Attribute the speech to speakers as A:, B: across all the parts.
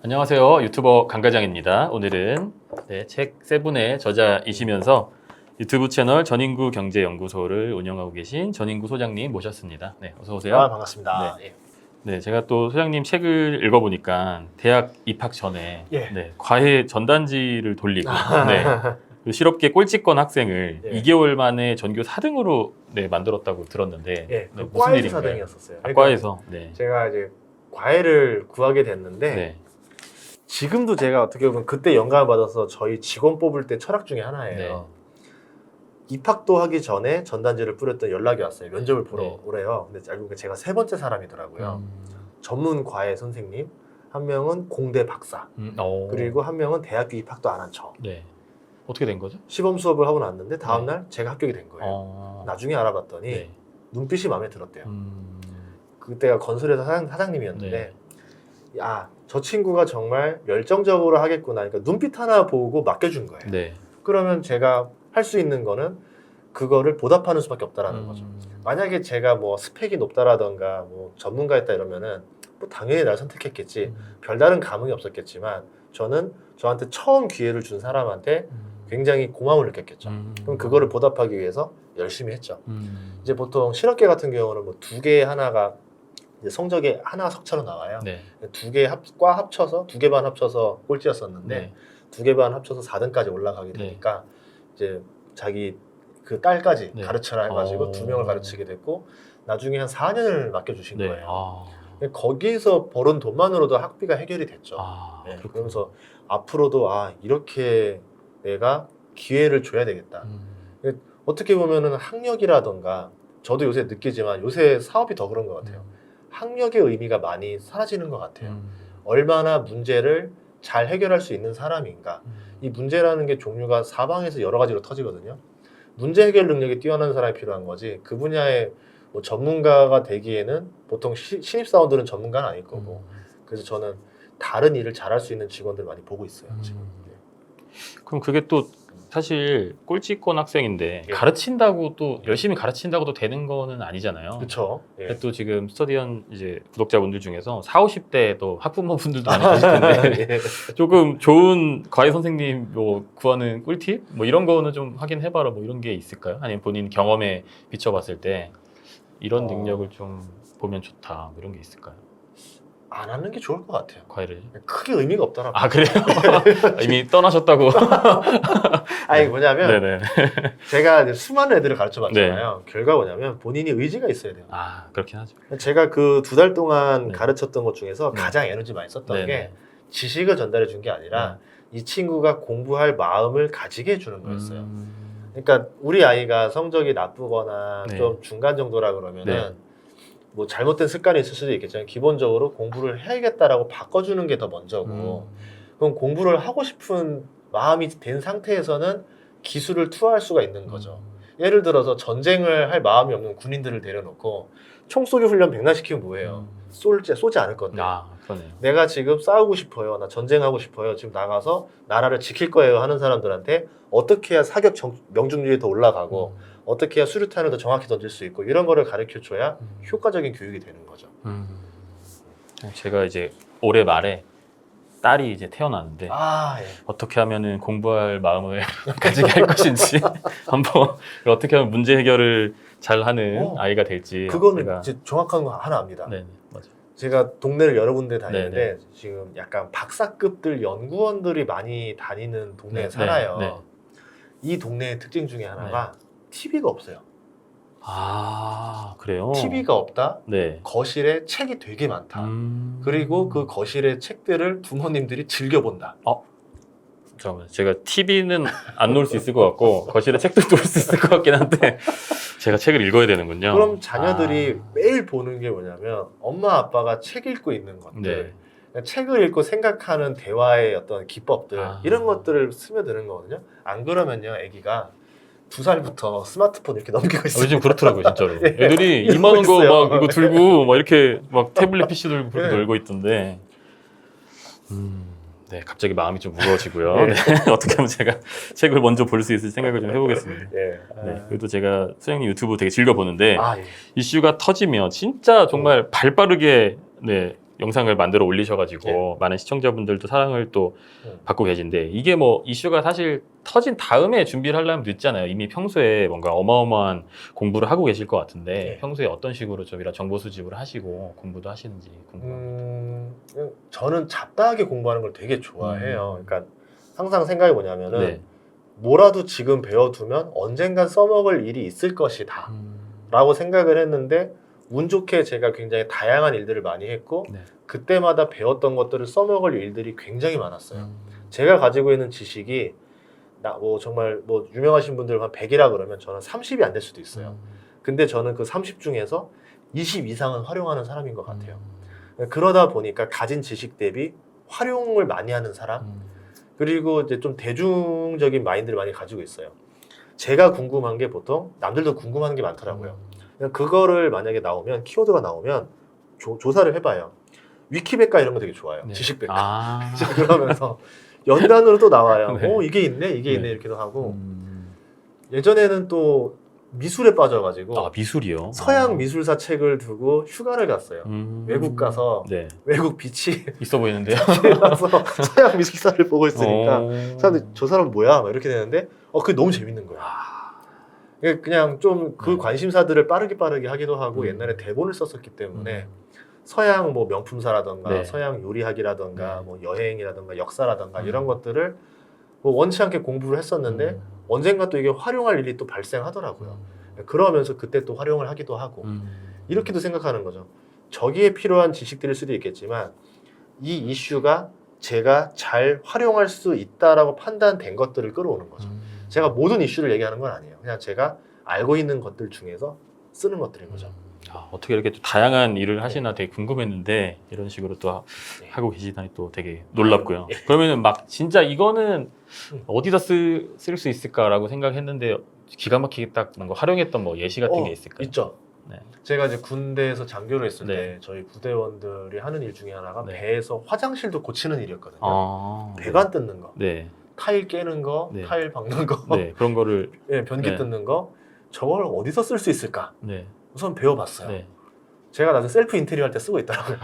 A: 안녕하세요. 유튜버 강과장입니다. 오늘은 책 세븐의 저자이시면서 유튜브 채널 전인구 경제연구소를 운영하고 계신 전인구 소장님 모셨습니다. 네, 어서 오세요.
B: 반갑습니다.
A: 네. 네, 제가 또 소장님 책을 읽어보니까 대학 입학 전에 과외 전단지를 돌리고 그 실업계 꼴찌권 학생을 2개월 만에 전교 4등으로 만들었다고 들었는데
B: 그
A: 무슨
B: 과에서
A: 일인가요?
B: 4등이었었어요.
A: 과에서.
B: 제가 이제 과외를 구하게 됐는데 지금도 제가 어떻게 보면 그때 영감을 받아서 저희 직원 뽑을 때 철학 중에 하나예요. 입학도 하기 전에 전단지를 뿌렸더니 연락이 왔어요. 면접을 보러 오래요. 근데 알고 보니까 제가 세 번째 사람이더라고요. 전문 과외 선생님, 한 명은 공대 박사, 그리고 한 명은 대학교 입학도 안 한 척.
A: 어떻게 된 거죠?
B: 시범 수업을 하고 났는데 다음날 제가 합격이 된 거예요. 나중에 알아봤더니 눈빛이 마음에 들었대요. 그때가 건설회사 사장님이었는데 저 친구가 정말 열정적으로 하겠구나. 그러니까 눈빛 하나 보고 맡겨준 거예요. 그러면 제가 할 수 있는 거는 그거를 보답하는 수밖에 없다라는 거죠. 만약에 제가 뭐 스펙이 높다라던가 뭐 전문가였다 이러면은 뭐 당연히 날 선택했겠지. 별다른 감흥이 없었겠지만 저는 저한테 처음 기회를 준 사람한테 굉장히 고마움을 느꼈겠죠. 그럼 그거를 보답하기 위해서 열심히 했죠. 이제 보통 실업계 같은 경우는 뭐 두 개 하나가 이제 성적이 하나 석차로 나와요. 두 개 과 합쳐서 2개 반 합쳐서 꼴찌였었는데 2개 반 합쳐서 4등까지 올라가게 되니까 이제 자기 그 딸까지 가르쳐라 해가지고 2명을 가르치게 됐고 나중에 한 4년을 맡겨주신 거예요. 거기서 벌은 돈만으로도 학비가 해결이 됐죠. 그러면서 앞으로도 이렇게 내가 기회를 줘야 되겠다. 어떻게 보면은 학력이라던가 저도 요새 느끼지만 요새 사업이 더 그런 것 같아요. 학력의 의미가 많이 사라지는 것 같아요. 얼마나 문제를 잘 해결할 수 있는 사람인가. 이 문제라는 게 종류가 사방에서 여러 가지로 터지거든요. 문제 해결 능력이 뛰어난 사람이 필요한 거지 그 분야의 뭐 전문가가 되기에는 보통 신입사원들은 전문가는 아닐 거고 그래서 저는 다른 일을 잘할 수 있는 직원들 많이 보고 있어요. 지금.
A: 그럼 그게 또 사실 꼴찌권 학생인데 가르친다고 또 열심히 가르친다고도 되는 거는 아니잖아요.
B: 그렇죠.
A: 또 지금 스터디언 이제 구독자분들 중에서 40, 50대도 학부모분들도 많이 계실 텐데 조금 좋은 과외 선생님 뭐 구하는 꿀팁 뭐 이런 거는 좀 확인해봐라 뭐 이런 게 있을까요? 아니면 본인 경험에 비춰봤을 때 이런 능력을 좀 보면 좋다 뭐 이런 게 있을까요?
B: 안 하는 게 좋을 것 같아요.
A: 과외를
B: 크게 의미가 없더라고요.
A: 그래요? 이미 떠나셨다고.
B: 아니 뭐냐면 제가 이제 수많은 애들을 가르쳐봤잖아요. 결과가 뭐냐면 본인이 의지가 있어야 돼요.
A: 그렇긴 하죠.
B: 제가 그 2달 동안 가르쳤던 것 중에서 가장 에너지 많이 썼던 게 지식을 전달해 준 게 아니라 이 친구가 공부할 마음을 가지게 해주는 거였어요. 그러니까 우리 아이가 성적이 나쁘거나 좀 중간 정도라 그러면은 뭐 잘못된 습관이 있을 수도 있겠지만 기본적으로 공부를 해야겠다라고 바꿔주는 게 더 먼저고 그럼 공부를 하고 싶은 마음이 된 상태에서는 기술을 투하할 수가 있는 거죠. 예를 들어서 전쟁을 할 마음이 없는 군인들을 내려놓고 총쏘기 훈련 백날 시키면 뭐예요? 쏘지 않을 건데.
A: 그러네요.
B: 내가 지금 싸우고 싶어요. 나 전쟁하고 싶어요. 지금 나가서 나라를 지킬 거예요 하는 사람들한테 어떻게 해야 사격 명중률이 더 올라가고 어떻게 해야 수류탄을 더 정확히 던질 수 있고 이런 거를 가르쳐줘야 효과적인 교육이 되는 거죠.
A: 제가 이제 올해 말에 딸이 이제 태어났는데 어떻게 하면은 공부할 마음을 가지게 할 것인지 한번 어떻게 하면 문제 해결을 잘 하는 아이가 될지
B: 그거는 이제 정확한 거 하나 압니다.
A: 맞아요.
B: 제가 동네를 여러 군데 다니는데 지금 약간 박사급들 연구원들이 많이 다니는 동네에 살아요. 이 동네의 특징 중에 하나가 TV가 없어요.
A: 그래요?
B: TV가 없다. 거실에 책이 되게 많다. 그리고 그 거실의 책들을 부모님들이 즐겨본다.
A: 잠깐만, 제가 TV는 안 놓을 수 있을 것 같고 거실에 책도 놓을 수 있을 것 같긴 한데 제가 책을 읽어야 되는군요.
B: 그럼 자녀들이 매일 보는 게 뭐냐면 엄마 아빠가 책 읽고 있는 것들 책을 읽고 생각하는 대화의 어떤 기법들 이런 것들을 스며드는 거거든요. 안 그러면요 애기가 2살부터 스마트폰 이렇게 넘기고 있어요.
A: 요즘 그렇더라고요 진짜로. 애들이 2만 원 거 막 이거 들고 막 이렇게 막 태블릿 PC 들고 그렇게 놀고 있던데 갑자기 마음이 좀 무거워지고요. 어떻게 하면 제가 책을 먼저 볼 수 있을 생각을 좀 해보겠습니다. 그래도 제가 소장님 유튜브 되게 즐겨보는데 이슈가 터지면 진짜 정말 발 빠르게 영상을 만들어 올리셔가지고 많은 시청자분들도 사랑을 또 받고 계신데 이게 뭐 이슈가 사실 터진 다음에 준비를 하려면 늦잖아요. 이미 평소에 뭔가 어마어마한 공부를 하고 계실 것 같은데 평소에 어떤 식으로 좀 이런 정보 수집을 하시고 공부도 하시는지 궁금합니다.
B: 저는 잡다하게 공부하는 걸 되게 좋아해요. 그러니까 항상 생각이 뭐냐면은 뭐라도 지금 배워두면 언젠간 써먹을 일이 있을 것이다 라고 생각을 했는데 운 좋게 제가 굉장히 다양한 일들을 많이 했고 그때마다 배웠던 것들을 써먹을 일들이 굉장히 많았어요. 제가 가지고 있는 지식이 뭐 정말 뭐 유명하신 분들 한 100이라 그러면 저는 30이 안 될 수도 있어요. 근데 저는 그 30 중에서 20 이상은 활용하는 사람인 것 같아요. 그러다 보니까 가진 지식 대비 활용을 많이 하는 사람 그리고 이제 좀 대중적인 마인드를 많이 가지고 있어요. 제가 궁금한 게 보통 남들도 궁금한 게 많더라고요. 그거를 만약에 나오면 키워드가 나오면 조사를 해봐요. 위키백과 이런 거 되게 좋아요. 지식백과. 그러면서 연단으로 또 나와요. 이게 있네 이게 있네 이렇게도 하고 예전에는 또 미술에 빠져가지고
A: 미술이요?
B: 서양 미술사 책을 두고 휴가를 갔어요. 외국 가서 외국 빛이
A: 있어 보이는데요?
B: 가서 서양 미술사를 보고 있으니까 사람들이 저 사람 뭐야? 막 이렇게 되는데 그게 너무 재밌는 거예요. 그냥 좀 그 관심사들을 빠르게 하기도 하고 옛날에 대본을 썼었기 때문에 서양 뭐 명품사라던가 서양 요리학이라던가 뭐 여행이라던가 역사라던가 이런 것들을 뭐 원치 않게 공부를 했었는데 언젠가 또 이게 활용할 일이 또 발생하더라고요. 그러면서 그때 또 활용을 하기도 하고 이렇게도 생각하는 거죠. 저기에 필요한 지식들일 수도 있겠지만 이 이슈가 제가 잘 활용할 수 있다라고 판단된 것들을 끌어오는 거죠. 제가 모든 이슈를 얘기하는 건 아니에요. 그냥 제가 알고 있는 것들 중에서 쓰는 것들인 거죠.
A: 어떻게 이렇게 또 다양한 일을 하시나 되게 궁금했는데 이런 식으로 또 하고 계시다니 또 되게 놀랍고요. 그러면은 막 진짜 이거는 어디다 쓸 수 있을까라고 생각했는데 기가 막히게 딱 뭔가 활용했던 뭐 예시 같은 게 있을까요?
B: 있죠. 제가 이제 군대에서 장교를 했을 때 저희 부대원들이 하는 일 중에 하나가 배에서 화장실도 고치는 일이었거든요. 배관 뜯는 거, 타일 깨는 거, 타일 박는 거,
A: 그런 거를
B: 변기 뜯는 거 저걸 어디서 쓸 수 있을까? 우선 배워봤어요. 제가 나중에 셀프 인테리어 할 때 쓰고 있더라고요.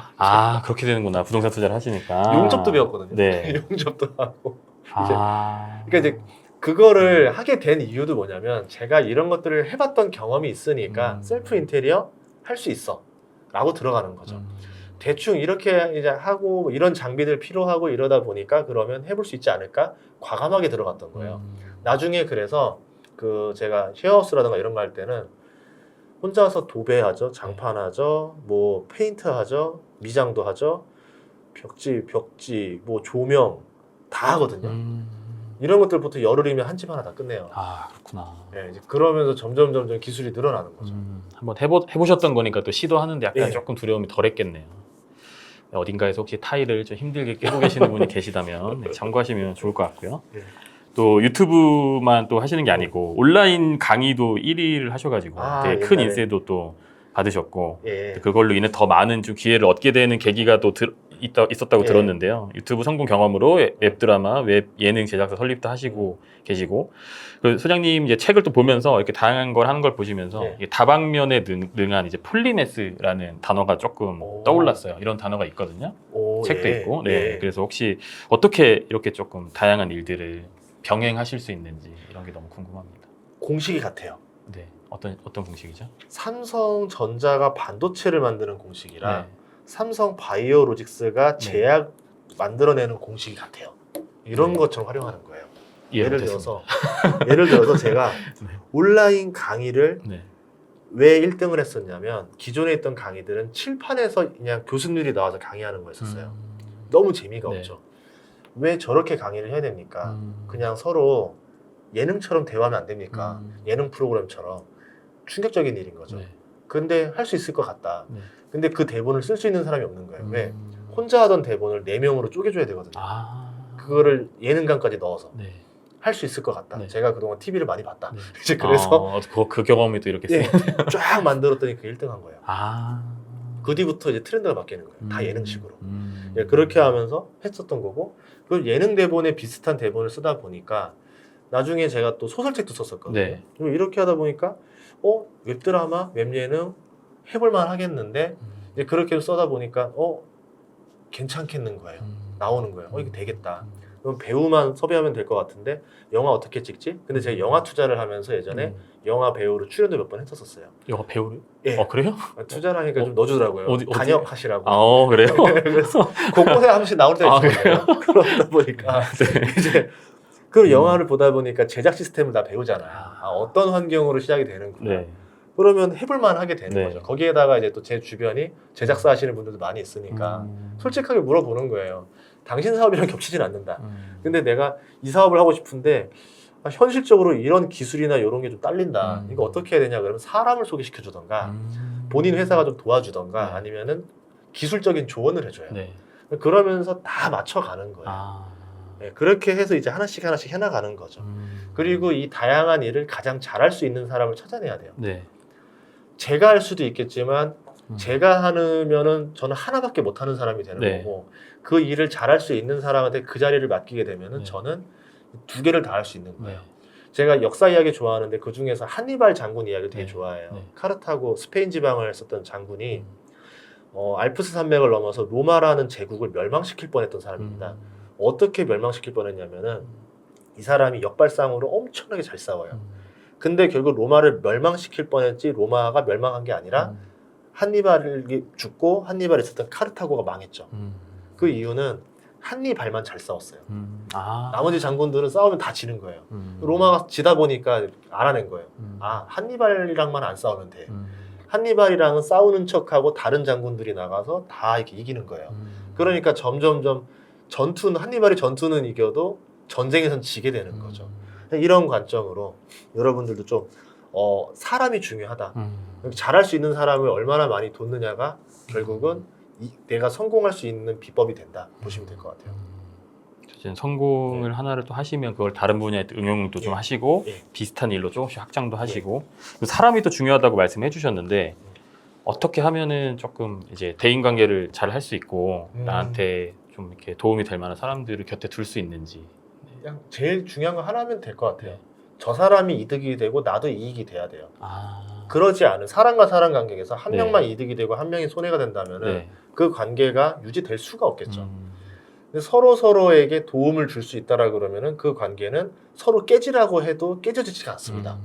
A: 그렇게 되는구나. 부동산 투자를 하시니까.
B: 용접도 배웠거든요. 용접도 하고. 그러니까 이제 그거를 하게 된 이유도 뭐냐면 제가 이런 것들을 해봤던 경험이 있으니까 셀프 인테리어 할 수 있어 라고 들어가는 거죠. 대충 이렇게 이제 하고 이런 장비들 필요하고 이러다 보니까 그러면 해볼 수 있지 않을까 과감하게 들어갔던 거예요. 나중에 그래서 그 제가 쉐어하우스라든가 이런 거 할 때는 혼자서 도배하죠, 장판하죠, 뭐 페인트하죠, 미장도 하죠, 벽지, 뭐 조명 다 하거든요. 이런 것들부터 열흘이면 한 집 하나 다 끝내요.
A: 그렇구나.
B: 이제 그러면서 점점 기술이 늘어나는 거죠.
A: 한번 해보셨던 거니까 또 시도하는데 약간 조금 두려움이 덜했겠네요. 어딘가에서 혹시 타일을 좀 힘들게 깨고 계시는 분이 계시다면 참고하시면 좋을 것 같고요. 또 유튜브만 또 하시는 게 아니고 온라인 강의도 1위를 하셔가지고 되게 큰 인세도 또 받으셨고 그걸로 인해 더 많은 좀 기회를 얻게 되는 계기가 또 있었다고 들었는데요. 유튜브 성공 경험으로 웹드라마, 웹 예능 제작사 설립도 하시고 계시고 그 소장님 이제 책을 또 보면서 이렇게 다양한 걸 하는 걸 보시면서 이게 다방면에 능한 이제 폴리메스라는 단어가 조금 떠올랐어요. 이런 단어가 있거든요. 책도 있고. 그래서 혹시 어떻게 이렇게 조금 다양한 일들을 병행하실 수 있는지 이런 게 너무 궁금합니다.
B: 공식이 같아요.
A: 어떤 공식이죠?
B: 삼성전자가 반도체를 만드는 공식이랑 삼성 바이오로직스가 제약 만들어내는 공식이 같아요. 이런 것처럼 활용하는 거예요. 예를 들어서 제가 온라인 강의를 왜 1등을 했었냐면 기존에 있던 강의들은 칠판에서 그냥 교수님들이 나와서 강의하는 거였었어요. 너무 재미가 없죠. 왜 저렇게 강의를 해야 됩니까? 그냥 서로 예능처럼 대화하면 안 됩니까? 예능 프로그램처럼 충격적인 일인 거죠. 근데 할 수 있을 것 같다. 근데 그 대본을 쓸 수 있는 사람이 없는 거예요. 왜? 혼자 하던 대본을 4명으로 쪼개줘야 되거든요. 그거를 예능감까지 넣어서 할 수 있을 것 같다. 제가 그동안 TV를 많이 봤다. 이제 그래서
A: 그 경험이 또 이렇게
B: 쫙 만들었더니 그 1등 한 거예요. 그 뒤부터 이제 트렌드가 바뀌는 거예요. 다 예능식으로. 그렇게 하면서 했었던 거고 그 예능 대본에 비슷한 대본을 쓰다 보니까 나중에 제가 또 소설책도 썼었거든요. 이렇게 하다 보니까 웹드라마, 웹예능 해볼만 하겠는데 이제 그렇게 써다 보니까 괜찮겠는 거예요. 나오는 거예요. 이거 되겠다. 그럼 배우만 섭외하면 될 것 같은데 영화 어떻게 찍지? 근데 제가 영화 투자를 하면서 예전에 영화 배우로 출연도 몇 번 했었어요.
A: 영화 배우를?
B: 예.
A: 그래요?
B: 투자를 하니까 좀 넣어주더라고요.
A: 어디?
B: 단역하시라고.
A: 그래요?
B: 그래서 곳곳에 한 번씩 나올 때가 있어요. 그러다 보니까 이제 그럼 영화를 보다 보니까 제작 시스템을 다 배우잖아요. 어떤 환경으로 시작이 되는구나.
A: 네.
B: 그러면 해볼만 하게 되는
A: 네.
B: 거죠. 거기에다가 이제 또 제 주변이 제작사 하시는 분들도 많이 있으니까 솔직하게 물어보는 거예요. 당신 사업이랑 겹치진 않는다. 근데 내가 이 사업을 하고 싶은데 현실적으로 이런 기술이나 이런 게 좀 딸린다. 이거 어떻게 해야 되냐 그러면 사람을 소개시켜 주던가 본인 회사가 좀 도와주던가 아니면은 기술적인 조언을 해줘요.
A: 네.
B: 그러면서 다 맞춰가는 거예요. 네, 그렇게 해서 이제 하나씩 해나가는 거죠. 그리고 이 다양한 일을 가장 잘할 수 있는 사람을 찾아내야 돼요.
A: 네.
B: 제가 할 수도 있겠지만 제가 하면은 저는 하나밖에 못하는 사람이 되는
A: 네.
B: 거고 그 일을 잘할 수 있는 사람한테 그 자리를 맡기게 되면은
A: 네.
B: 저는 두 개를 다 할 수 있는 거예요.
A: 네.
B: 제가 역사 이야기 좋아하는데 그 중에서 한니발 장군 이야기 되게
A: 네.
B: 좋아해요.
A: 네.
B: 카르타고 스페인 지방을 썼던 장군이 알프스 산맥을 넘어서 로마라는 제국을 멸망시킬 뻔했던 사람입니다. 어떻게 멸망시킬 뻔했냐면은 이 사람이 역발상으로 엄청나게 잘 싸워요. 근데 결국 로마를 멸망시킬 뻔했지 로마가 멸망한 게 아니라 한니발이 죽고 한니발에 있었던 카르타고가 망했죠. 그 이유는 한니발만 잘 싸웠어요. 나머지 장군들은 싸우면 다 지는 거예요. 로마가 지다 보니까 알아낸 거예요. 한니발이랑만 안 싸우면 돼. 한니발이랑은 싸우는 척하고 다른 장군들이 나가서 다 이렇게 이기는 거예요. 그러니까 점점점 한니발의 전투는 이겨도 전쟁에선 지게 되는 거죠. 이런 관점으로 여러분들도 좀 사람이 중요하다. 잘할 수 있는 사람을 얼마나 많이 돕느냐가 결국은 내가 성공할 수 있는 비법이 된다 보시면 될 것 같아요.
A: 이제 성공을 하나를 또 하시면 그걸 다른 분야에 또 응용도 좀 하시고 비슷한 일로 조금씩 확장도 하시고 사람이 또 중요하다고 말씀해 주셨는데 어떻게 하면은 조금 이제 대인관계를 잘 할 수 있고 나한테 좀 이렇게 도움이 될 만한 사람들을 곁에 둘 수 있는지.
B: 그냥 제일 중요한 거 하나면 될 것 같아요. 저 사람이 이득이 되고 나도 이익이 돼야 돼요. 그러지 않은 사람과 사람 관계에서 한 명만 이득이 되고 한 명이 손해가 된다면은 그 관계가 유지될 수가 없겠죠. 근데 서로에게 도움을 줄 수 있다라 그러면은 그 관계는 서로 깨지라고 해도 깨져지지가 않습니다.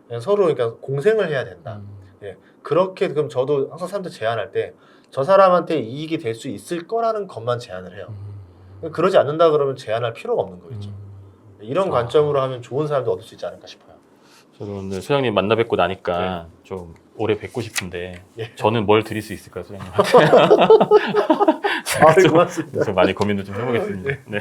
B: 그냥 서로 그러니까 공생을 해야 된다. 그렇게 그럼 저도 항상 사람들 제안할 때 저 사람한테 이익이 될 수 있을 거라는 것만 제안을 해요. 그러지 않는다 그러면 제안할 필요가 없는 거겠죠. 이런 관점으로 하면 좋은 사람도 얻을 수 있지 않을까 싶어요.
A: 저는 오늘 소장님 만나 뵙고 나니까 좀 오래 뵙고 싶은데 저는 뭘 드릴 수 있을까요, 소장님한테?
B: 고맙습니다.
A: 그래서 많이 고민을 좀 해보겠습니다. 네.